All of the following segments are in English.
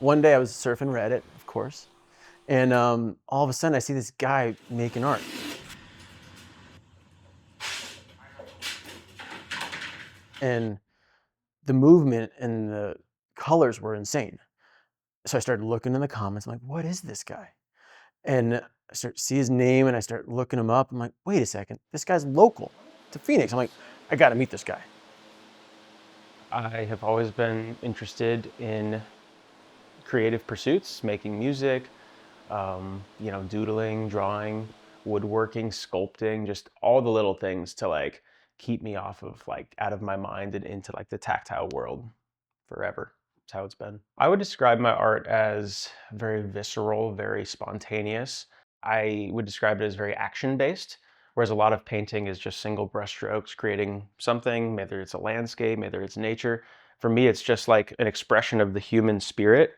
one day I was surfing Reddit, of course, and all of a sudden I see this guy making art. And the movement and the colors were insane. So I started looking in the comments. I'm like, what is this guy? And I start to see his name and I start looking him up. I'm like, wait a second, this guy's local to Phoenix. I'm like, I got to meet this guy. I have always been interested in creative pursuits, making music, doodling, drawing, woodworking, sculpting, just all the little things to like keep me off of like out of my mind and into like the tactile world forever. That's how it's been. I would describe my art as very visceral, very spontaneous. I would describe it as very action-based, whereas a lot of painting is just single brush strokes, creating something, whether it's a landscape, whether it's nature. For me, it's just like an expression of the human spirit.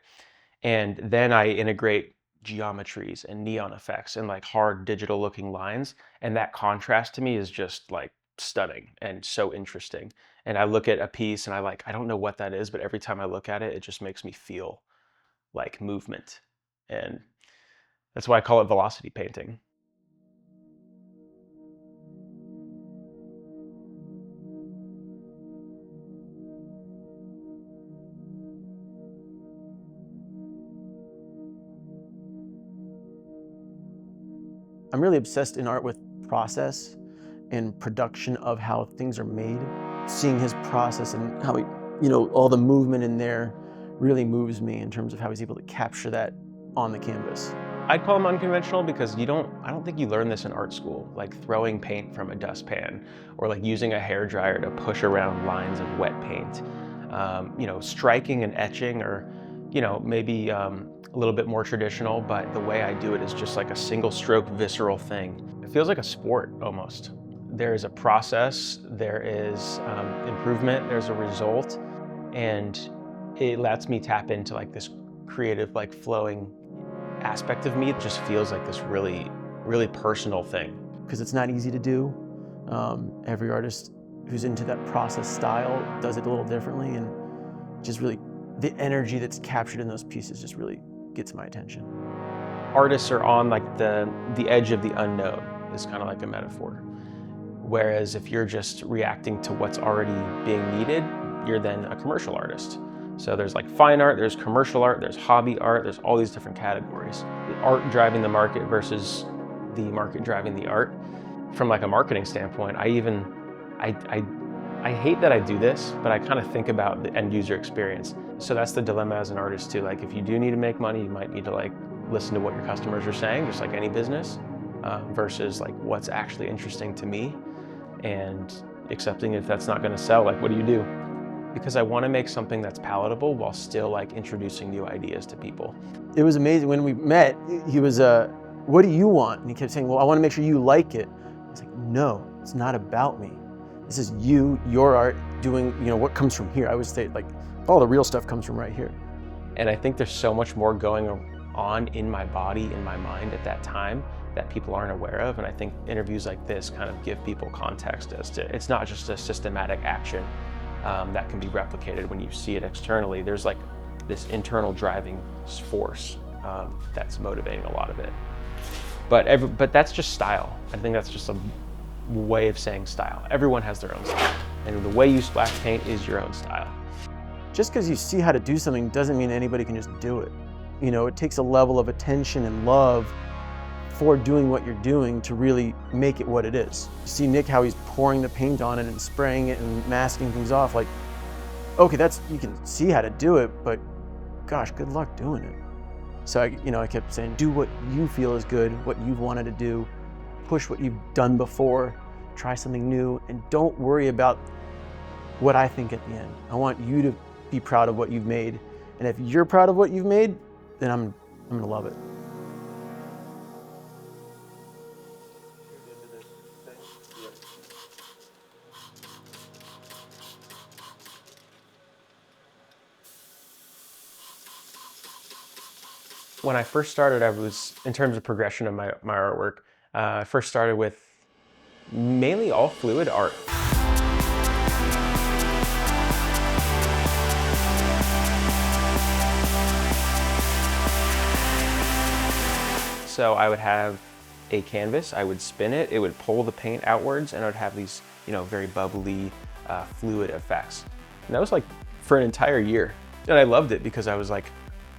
And then I integrate geometries and neon effects and like hard digital looking lines. And that contrast to me is just like stunning and so interesting. And I look at a piece and I don't know what that is, but every time I look at it, it just makes me feel like movement. And that's why I call it velocity painting. I'm really obsessed in art with process and production of how things are made. Seeing his process and how he, all the movement in there really moves me in terms of how he's able to capture that on the canvas. I'd call them unconventional because I don't think you learn this in art school, like throwing paint from a dustpan or like using a hairdryer to push around lines of wet paint. Striking and etching or, maybe a little bit more traditional, but the way I do it is just like a single stroke visceral thing. It feels like a sport almost. There is a process, there is improvement, there's a result, and it lets me tap into like this creative, like flowing aspect of me. It just feels like this really, really personal thing. Because it's not easy to do. Every artist who's into that process style does it a little differently, and just really the energy that's captured in those pieces just really gets my attention. Artists are on like the edge of the unknown is kind of like a metaphor. Whereas if you're just reacting to what's already being needed, you're then a commercial artist. So there's like fine art, there's commercial art, there's hobby art, there's all these different categories. The art driving the market versus the market driving the art. From like a marketing standpoint, I hate that I do this, but I kind of think about the end user experience. So that's the dilemma as an artist too. Like if you do need to make money, you might need to like listen to what your customers are saying, just like any business, versus like what's actually interesting to me and accepting if that's not gonna sell, like what do you do? Because I wanna make something that's palatable while still like introducing new ideas to people. It was amazing when we met, he was, what do you want? And he kept saying, well, I wanna make sure you like it. I was like, no, it's not about me. This is you, your art, doing, what comes from here. I always say like, all the real stuff comes from right here. And I think there's so much more going on in my body, in my mind at that time that people aren't aware of. And I think interviews like this kind of give people context as to, it's not just a systematic action that can be replicated when you see it externally. There's like this internal driving force that's motivating a lot of it. But that's just style. I think that's just a way of saying style. Everyone has their own style. And the way you splash paint is your own style. Just because you see how to do something doesn't mean anybody can just do it. It takes a level of attention and love for doing what you're doing to really make it what it is. You see Nick, how he's pouring the paint on it and spraying it and masking things off. Like, okay, you can see how to do it, but gosh, good luck doing it. So I kept saying, do what you feel is good, what you've wanted to do, push what you've done before, try something new, and don't worry about what I think at the end. I want you to be proud of what you've made. And if you're proud of what you've made, then I'm gonna love it. When I first started, I was, in terms of progression of my artwork, I first started with mainly all fluid art. So I would have a canvas, I would spin it, it would pull the paint outwards, and I would have these, very bubbly, fluid effects. And that was like for an entire year. And I loved it because I wasn't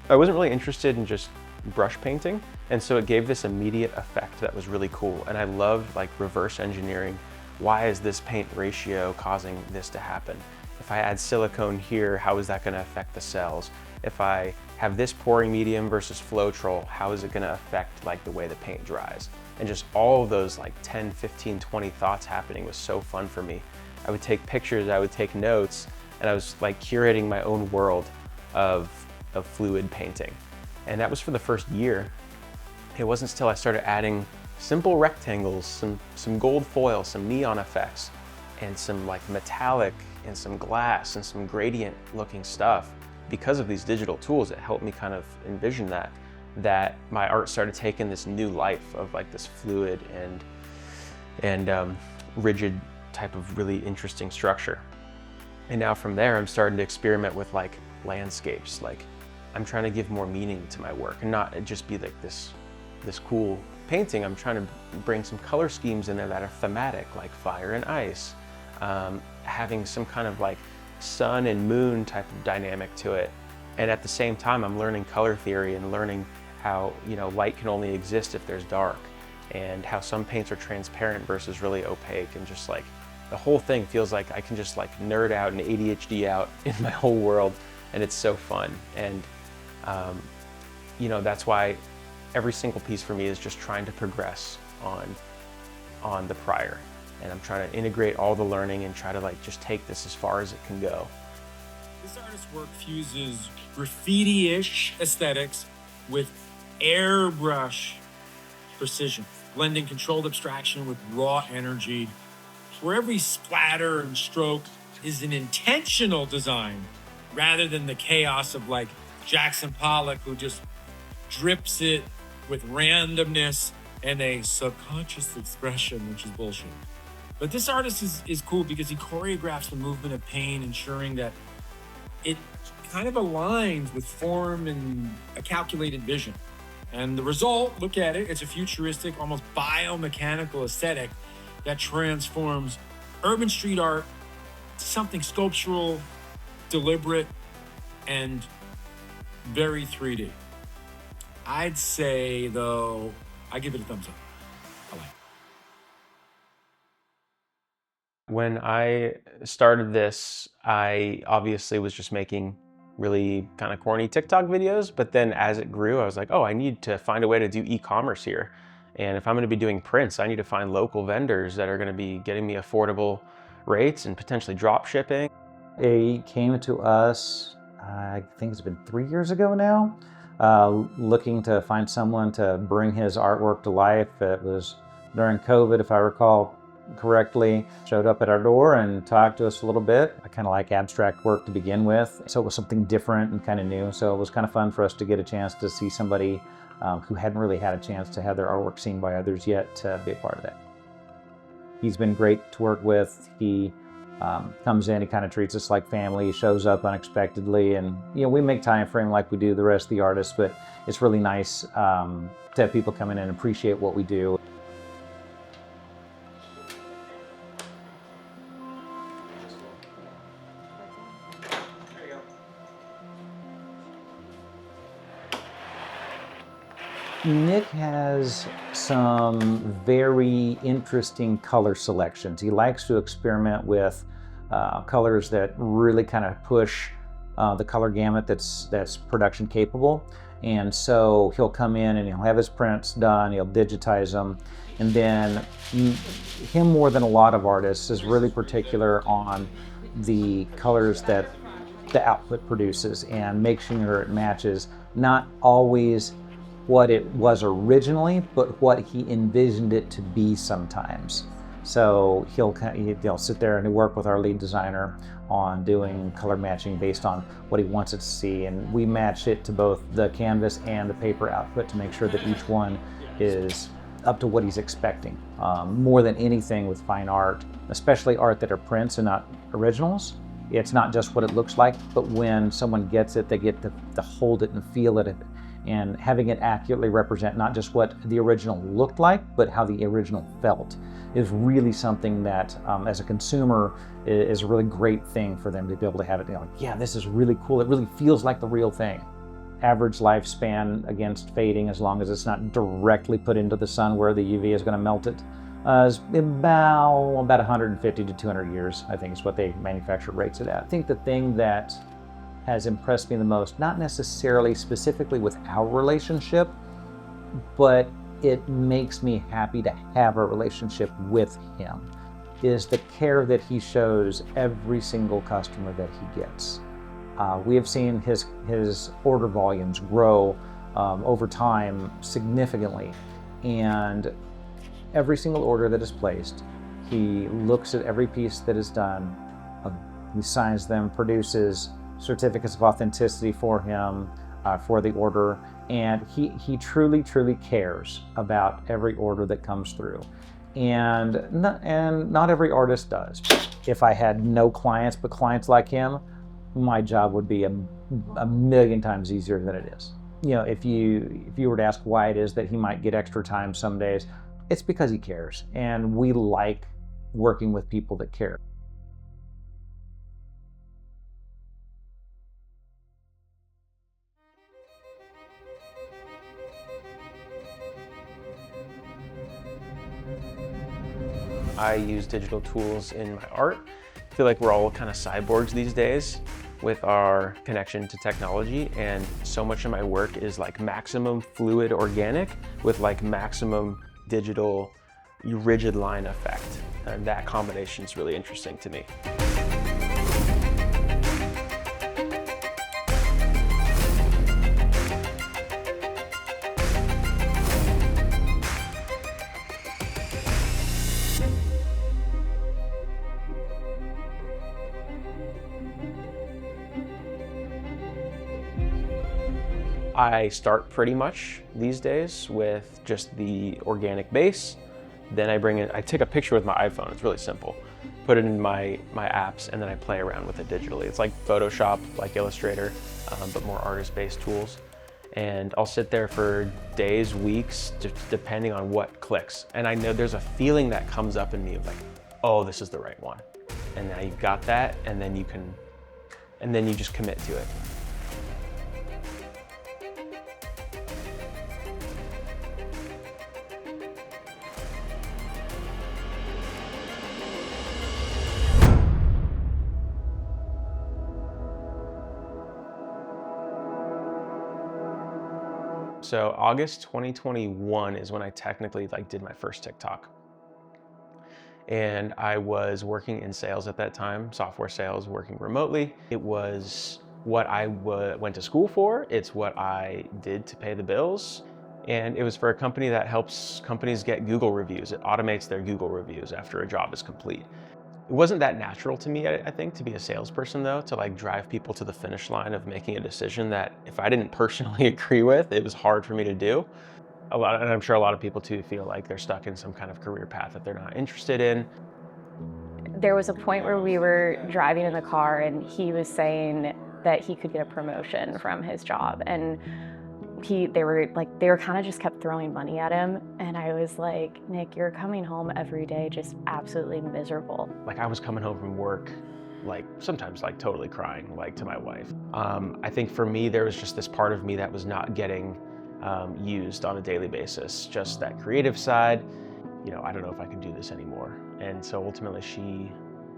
really interested in just brush painting. And so it gave this immediate effect that was really cool. And I loved like reverse engineering. Why is this paint ratio causing this to happen? If I add silicone here, how is that gonna affect the cells? If I have this pouring medium versus Floetrol, how is it gonna affect like the way the paint dries? And just all of those like 10, 15, 20 thoughts happening was so fun for me. I would take pictures, I would take notes, and I was like curating my own world of fluid painting. And that was for the first year. It wasn't until I started adding simple rectangles, some gold foil, some neon effects, and some like metallic and some glass and some gradient looking stuff. Because of these digital tools, it helped me kind of envision that my art started taking this new life of like this fluid and rigid type of really interesting structure. And now from there, I'm starting to experiment with like landscapes. Like I'm trying to give more meaning to my work and not just be like this cool painting. I'm trying to bring some color schemes in there that are thematic, like fire and ice, having some kind of like sun and moon type of dynamic to it. And at the same time, I'm learning color theory and learning how, light can only exist if there's dark, and how some paints are transparent versus really opaque, and just like the whole thing feels like I can just like nerd out and ADHD out in my whole world, and it's so fun. And that's why every single piece for me is just trying to progress on the prior. And I'm trying to integrate all the learning and try to like just take this as far as it can go. This artist's work fuses graffiti-ish aesthetics with airbrush precision, blending controlled abstraction with raw energy, where every splatter and stroke is an intentional design rather than the chaos of like Jackson Pollock, who just drips it with randomness and a subconscious expression, which is bullshit. But this artist is cool because he choreographs the movement of pain, ensuring that it kind of aligns with form and a calculated vision. And the result, look at it, it's a futuristic, almost biomechanical aesthetic that transforms urban street art to something sculptural, deliberate, and very 3D. I'd say, though, I give it a thumbs up. I like it. When I started this, I obviously was just making really kind of corny TikTok videos, but then as it grew, I was like, oh, I need to find a way to do e-commerce here. And if I'm gonna be doing prints, I need to find local vendors that are gonna be getting me affordable rates and potentially drop shipping. He came to us, I think it's been 3 years ago now, looking to find someone to bring his artwork to life. It was during COVID, if I recall correctly. Showed up at our door and talked to us a little bit. I kind of like abstract work to begin with, so it was something different and kind of new. So it was kind of fun for us to get a chance to see somebody who hadn't really had a chance to have their artwork seen by others yet to be a part of that. He's been great to work with. He comes in, he kind of treats us like family. He shows up unexpectedly, and we make time for him like we do the rest of the artists, but it's really nice to have people come in and appreciate what we do. Nick has some very interesting color selections. He likes to experiment with colors that really kind of push the color gamut that's production capable. And so he'll come in and he'll have his prints done, he'll digitize them, and then him, more than a lot of artists, is really particular on the colors that the output produces and make sure it matches not always what it was originally, but what he envisioned it to be sometimes. So he'll sit there and he'll work with our lead designer on doing color matching based on what he wants it to see, and we match it to both the canvas and the paper output to make sure that each one is up to what he's expecting. More than anything with fine art, especially art that are prints and not originals, it's not just what it looks like, but when someone gets it, they get to hold it and feel it and having it accurately represent not just what the original looked like, but how the original felt is really something that, as a consumer, is a really great thing for them to be able to have it, like, yeah, this is really cool. It really feels like the real thing. Average lifespan against fading, as long as it's not directly put into the sun where the UV is going to melt it, is about 150 to 200 years, I think is what they manufacture rates it at. I think the thing that has impressed me the most, not necessarily specifically with our relationship, but it makes me happy to have a relationship with him, is the care that he shows every single customer that he gets. We have seen his order volumes grow over time significantly, and every single order that is placed, he looks at every piece that is done, he signs them, produces certificates of authenticity for him, for the order, and he truly cares about every order that comes through. And not every artist does. If I had no clients but clients like him, my job would be a million times easier than it is. You know, if you were to ask why it is that he might get extra time some days, it's because he cares, and we like working with people that care. I use digital tools in my art. I feel like we're all kind of cyborgs these days with our connection to technology, and so much of my work is like maximum fluid organic with like maximum digital rigid line effect. And that combination is really interesting to me. I start pretty much these days with just the organic base. Then I take a picture with my iPhone. It's really simple. Put it in my apps, and then I play around with it digitally. It's like Photoshop, like Illustrator, but more artist-based tools. And I'll sit there for days, weeks, just depending on what clicks. And I know there's a feeling that comes up in me of like, oh, this is the right one. And now you've got that, and then you just commit to it. So August 2021 is when I technically did my first TikTok. And I was working in sales at that time, software sales, working remotely. It was what I went to school for. It's what I did to pay the bills. And it was for a company that helps companies get Google reviews. It automates their Google reviews after a job is complete. It wasn't that natural to me, I think, to be a salesperson though, to drive people to the finish line of making a decision that if I didn't personally agree with, it was hard for me to do. And I'm sure a lot of people too feel like they're stuck in some kind of career path that they're not interested in. There was a point where we were driving in the car and he was saying that he could get a promotion from his job, and they were kind of just kept throwing money at him, and I was like, Nick, you're coming home every day just absolutely miserable. I was coming home from work, sometimes totally crying, to my wife. I think for me, there was just this part of me that was not getting used on a daily basis, just that creative side. I don't know if I can do this anymore. And so ultimately she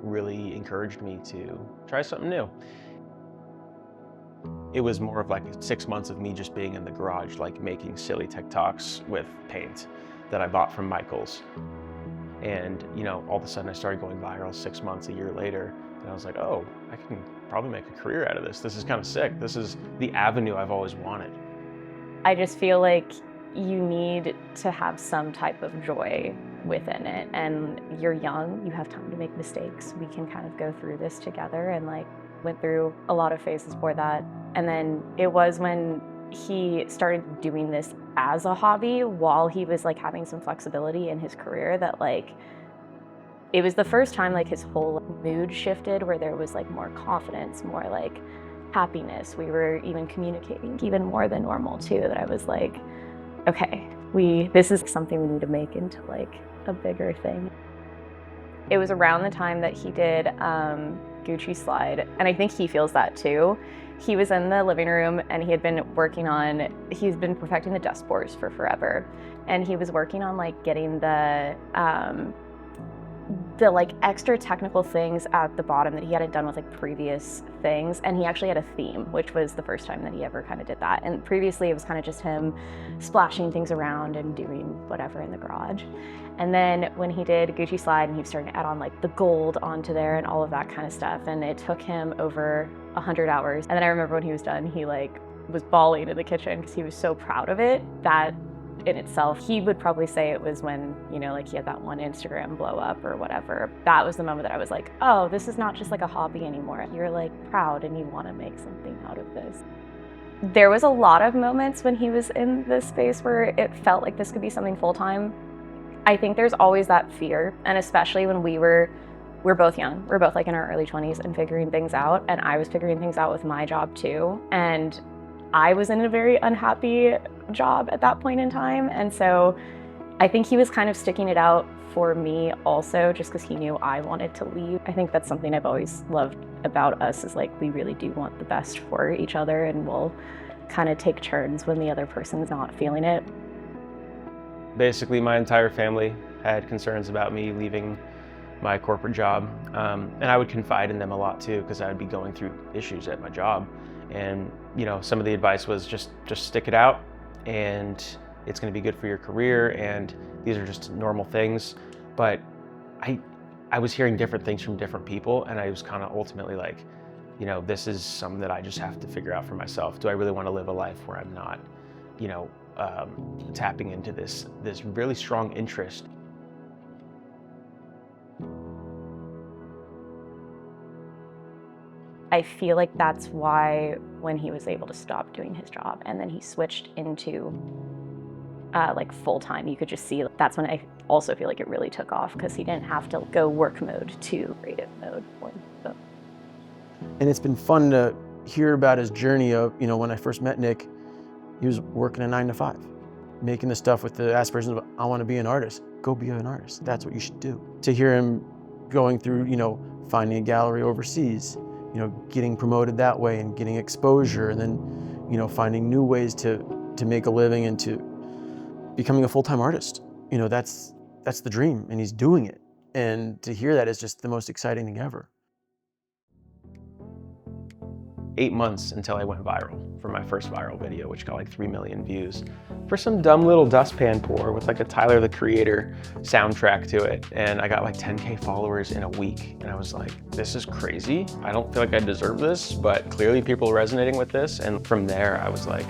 really encouraged me to try something new. It was more of 6 months of me just being in the garage, making silly TikToks with paint that I bought from Michael's. And, all of a sudden I started going viral 6 months, a year later. And I was like, oh, I can probably make a career out of this. This is kind of sick. This is the avenue I've always wanted. I just feel like you need to have some type of joy within it. And you're young, you have time to make mistakes. We can kind of go through this together, and went through a lot of phases for that. And then it was when he started doing this as a hobby while he was having some flexibility in his career that it was the first time his whole mood shifted, where there was more confidence, more happiness. We were even communicating even more than normal too, that I was like, okay, this is something we need to make into like a bigger thing. It was around the time that he did Gucci Slide, and I think he feels that too. He was in the living room and he's been perfecting the dust boards for forever. And he was working on like getting the like extra technical things at the bottom that he hadn't done with like previous things. And he actually had a theme, which was the first time that he ever kind of did that. And previously it was kind of just him splashing things around and doing whatever in the garage. And then when he did Gucci Slide and he was starting to add on like the gold onto there and all of that kind of stuff. And it took him over 100 hours. And then I remember when he was done, he like was bawling in the kitchen because he was so proud of it. That in itself, he would probably say it was when, you know, like he had that one Instagram blow up or whatever. That was the moment that I was like, oh, this is not just like a hobby anymore. You're like proud and you want to make something out of this. There was a lot of moments when he was in this space where it felt like this could be something full-time. I think there's always that fear, and especially when we're both young. We're both like in our early 20s and figuring things out, and I was figuring things out with my job too. And I was in a very unhappy job at that point in time. And so I think he was kind of sticking it out for me also, just because he knew I wanted to leave. I think that's something I've always loved about us, is like we really do want the best for each other, and we'll kind of take turns when the other person's not feeling it. Basically, my entire family had concerns about me leaving my corporate job, and I would confide in them a lot too, because I would be going through issues at my job. And you know, some of the advice was just stick it out, and it's going to be good for your career, and these are just normal things. But I was hearing different things from different people, and I was kind of ultimately like, you know, this is something that I just have to figure out for myself. Do I really want to live a life where I'm not, you know, tapping into this really strong interest? I feel like that's why when he was able to stop doing his job and then he switched into like full-time, you could just see that's when I also feel like it really took off, because he didn't have to go work mode to creative mode. And it's been fun to hear about his journey of, you know, when I first met Nick, he was working a 9-to-5, making the stuff with the aspirations of, I want to be an artist. Go be an artist. That's what you should do. To hear him going through, you know, finding a gallery overseas, you know, getting promoted that way and getting exposure, and then, you know, finding new ways to make a living and to becoming a full-time artist. You know, that's the dream, and he's doing it. And to hear that is just the most exciting thing ever. 8 months until I went viral for my first viral video, which got like 3 million views for some dumb little dustpan pour with like a Tyler the Creator soundtrack to it. And I got like 10K followers in a week. And I was like, this is crazy. I don't feel like I deserve this, but clearly people are resonating with this. And from there, I was like,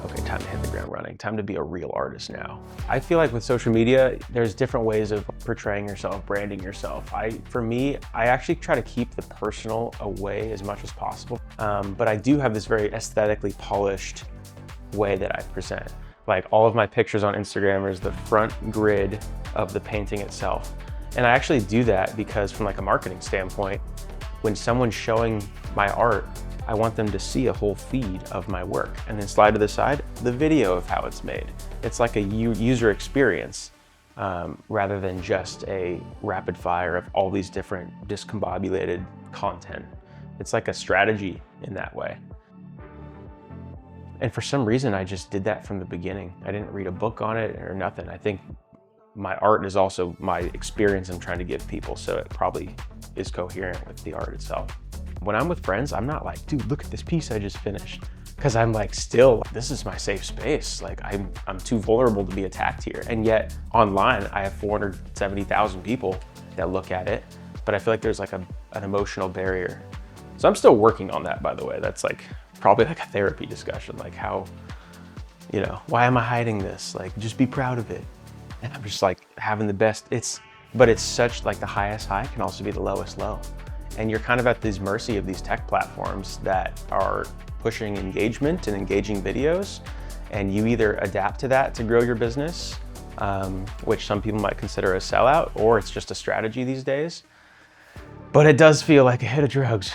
okay, time to hit the ground running, time to be a real artist now. I feel like with social media, there's different ways of portraying yourself, branding yourself. For me, I actually try to keep the personal away as much as possible. But I do have this very aesthetically polished way that I present. Like all of my pictures on Instagram is the front grid of the painting itself. And I actually do that because from like a marketing standpoint, when someone's showing my art, I want them to see a whole feed of my work, and then slide to the side the video of how it's made. It's like a user experience rather than just a rapid fire of all these different discombobulated content. It's like a strategy in that way. And for some reason, I just did that from the beginning. I didn't read a book on it or nothing. I think my art is also my experience I'm trying to give people, so it probably is coherent with the art itself. When I'm with friends, I'm not like, dude, look at this piece I just finished. Because I'm like, still, this is my safe space. Like I'm too vulnerable to be attacked here. And yet online, I have 470,000 people that look at it, but I feel like there's like an emotional barrier. So I'm still working on that, by the way. That's like probably like a therapy discussion, like how, you know, why am I hiding this? Like, just be proud of it. And I'm just like having the best, but it's such like the highest high can also be the lowest low. And you're kind of at this mercy of these tech platforms that are pushing engagement and engaging videos. And you either adapt to that to grow your business, which some people might consider a sellout, or it's just a strategy these days. But it does feel like a hit of drugs.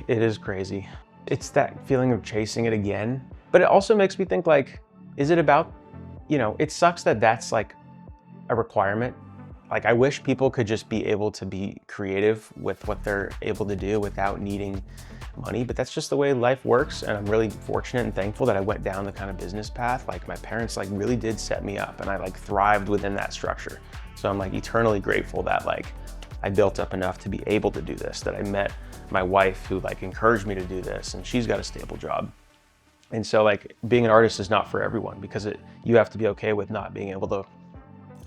It is crazy. It's that feeling of chasing it again. But it also makes me think like, is it about, you know, it sucks that that's like a requirement. Like I wish people could just be able to be creative with what they're able to do without needing money, but that's just the way life works. And I'm really fortunate and thankful that I went down the kind of business path. Like my parents like really did set me up and I like thrived within that structure. So I'm like eternally grateful that like I built up enough to be able to do this, that I met my wife who like encouraged me to do this and she's got a stable job. And so like being an artist is not for everyone because you have to be okay with not being able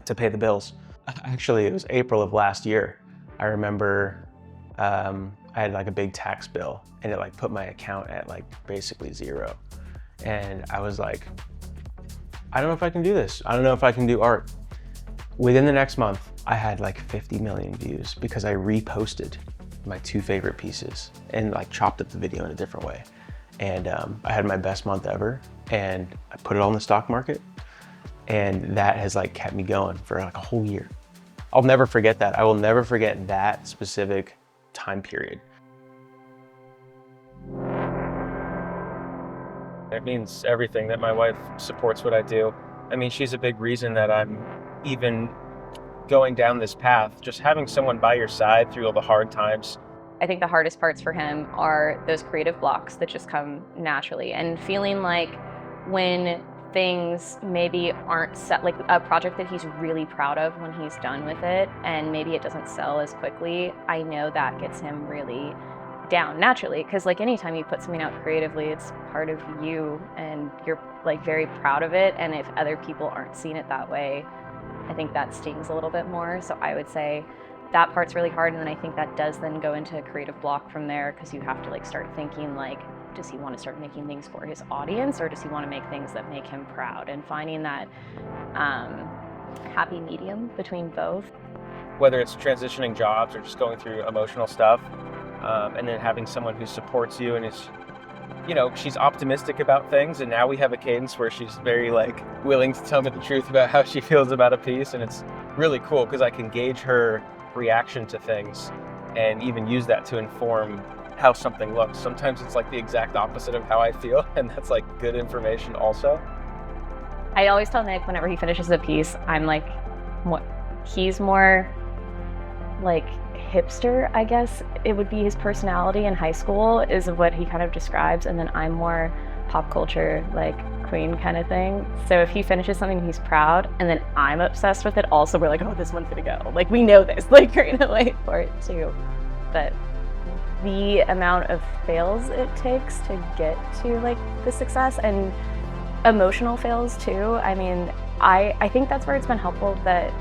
to pay the bills. Actually, it was April of last year. I remember I had like a big tax bill and it like put my account at like basically zero. And I was like, I don't know if I can do this. I don't know if I can do art. Within the next month, I had like 50 million views because I reposted my 2 favorite pieces and like chopped up the video in a different way. And I had my best month ever and I put it on the stock market. And that has like kept me going for like a whole year. I'll never forget that. I will never forget that specific time period. It means everything that my wife supports what I do. I mean, she's a big reason that I'm even going down this path. Just having someone by your side through all the hard times. I think the hardest parts for him are those creative blocks that just come naturally and feeling like when things maybe aren't set, like a project that he's really proud of when he's done with it and maybe it doesn't sell as quickly, I know that gets him really down naturally because like anytime you put something out creatively, it's part of you and you're like very proud of it, and if other people aren't seeing it that way, I think that stings a little bit more. So I would say that part's really hard, and then I think that does then go into a creative block from there because you have to like start thinking like, does he want to start making things for his audience or does he want to make things that make him proud? And finding that happy medium between both. Whether it's transitioning jobs or just going through emotional stuff, and then having someone who supports you and is, you know, she's optimistic about things, and now we have a cadence where she's very like willing to tell me the truth about how she feels about a piece, and it's really cool because I can gauge her reaction to things and even use that to inform how something looks. Sometimes it's like the exact opposite of how I feel, and that's like good information also. I always tell Nick whenever he finishes a piece, I'm like, what? He's more like hipster, I guess it would be his personality in high school is what he kind of describes, and then I'm more pop culture, like queen kind of thing. So if he finishes something he's proud and then I'm obsessed with it also, we're like, oh, this one's gonna go. Like we know this, like we're gonna wait for it too. But the amount of fails it takes to get to like the success and emotional fails too. I mean, I think that's where it's been helpful that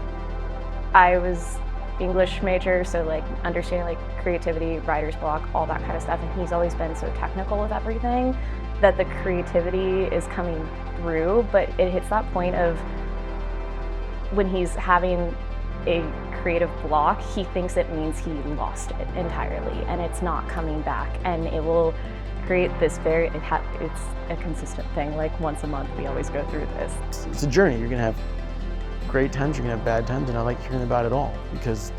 I was English major, so like understanding like creativity, writer's block, all that kind of stuff, and he's always been so technical with everything that the creativity is coming through, but it hits that point of when he's having a creative block, he thinks it means he lost it entirely and it's not coming back, and it will create this it's a consistent thing. Like once a month we always go through this. It's a journey. You're gonna have great times, you're gonna have bad times, and I like hearing about it all because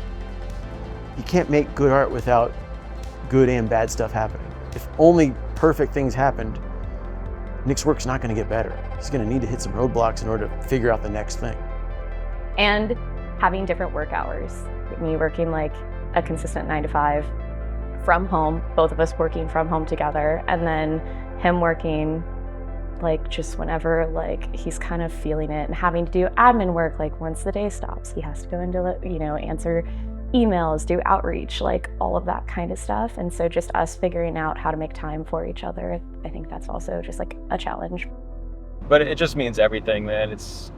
you can't make good art without good and bad stuff happening. If only perfect things happened, Nick's work's not gonna get better. He's gonna need to hit some roadblocks in order to figure out the next thing. And having different work hours. Me working like a consistent 9 to 5 from home, both of us working from home together, and then him working like just whenever like he's kind of feeling it, and having to do admin work like once the day stops he has to go into, you know, answer emails, do outreach, like all of that kind of stuff. And so just us figuring out how to make time for each other, I think that's also just like a challenge. But it just means everything, man. It's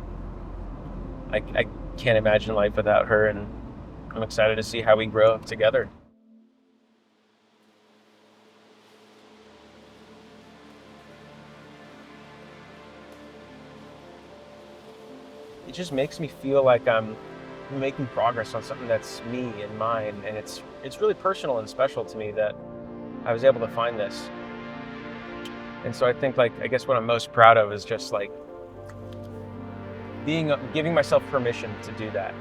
I can't imagine life without her, and I'm excited to see how we grow together. It just makes me feel like I'm making progress on something that's me and mine, and it's really personal and special to me that I was able to find this. And so I think like, I guess what I'm most proud of is just like giving myself permission to do that.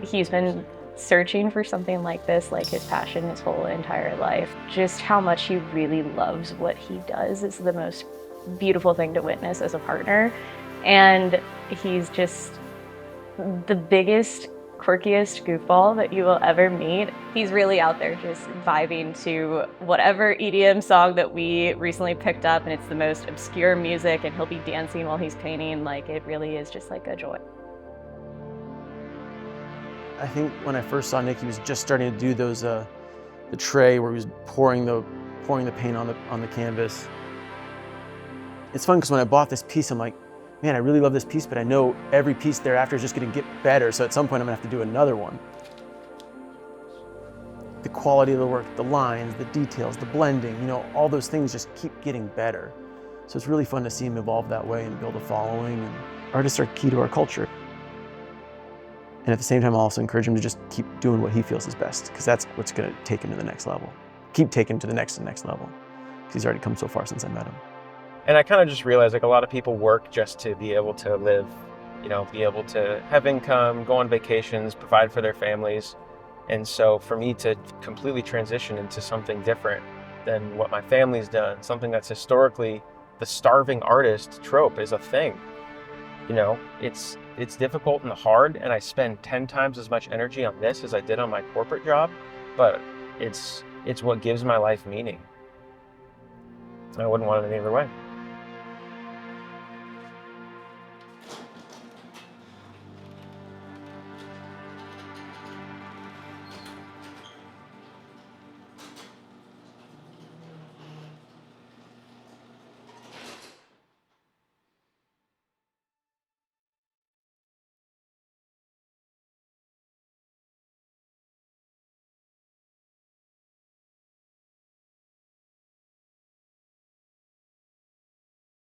He's been searching for something like this, like his passion his whole entire life. Just how much he really loves what he does is the most beautiful thing to witness as a partner. And he's just the biggest, quirkiest goofball that you will ever meet. He's really out there just vibing to whatever EDM song that we recently picked up, and it's the most obscure music, and he'll be dancing while he's painting. Like, it really is just like a joy. I think when I first saw Nick, he was just starting to do those, the tray where he was pouring the paint on the canvas. It's fun because when I bought this piece, I'm like, man, I really love this piece, but I know every piece thereafter is just gonna get better, so at some point I'm gonna have to do another one. The quality of the work, the lines, the details, the blending, you know, all those things just keep getting better. So it's really fun to see him evolve that way and build a following. And artists are key to our culture. And at the same time, I'll also encourage him to just keep doing what he feels is best, because that's what's gonna take him to the next level. Keep taking him to the next level, because he's already come so far since I met him. And I kind of just realized, like, a lot of people work just to be able to live, you know, be able to have income, go on vacations, provide for their families. And so for me to completely transition into something different than what my family's done, something that's historically the starving artist trope is a thing. You know, it's difficult and hard, and I spend 10 times as much energy on this as I did on my corporate job, but it's what gives my life meaning. I wouldn't want it any other way.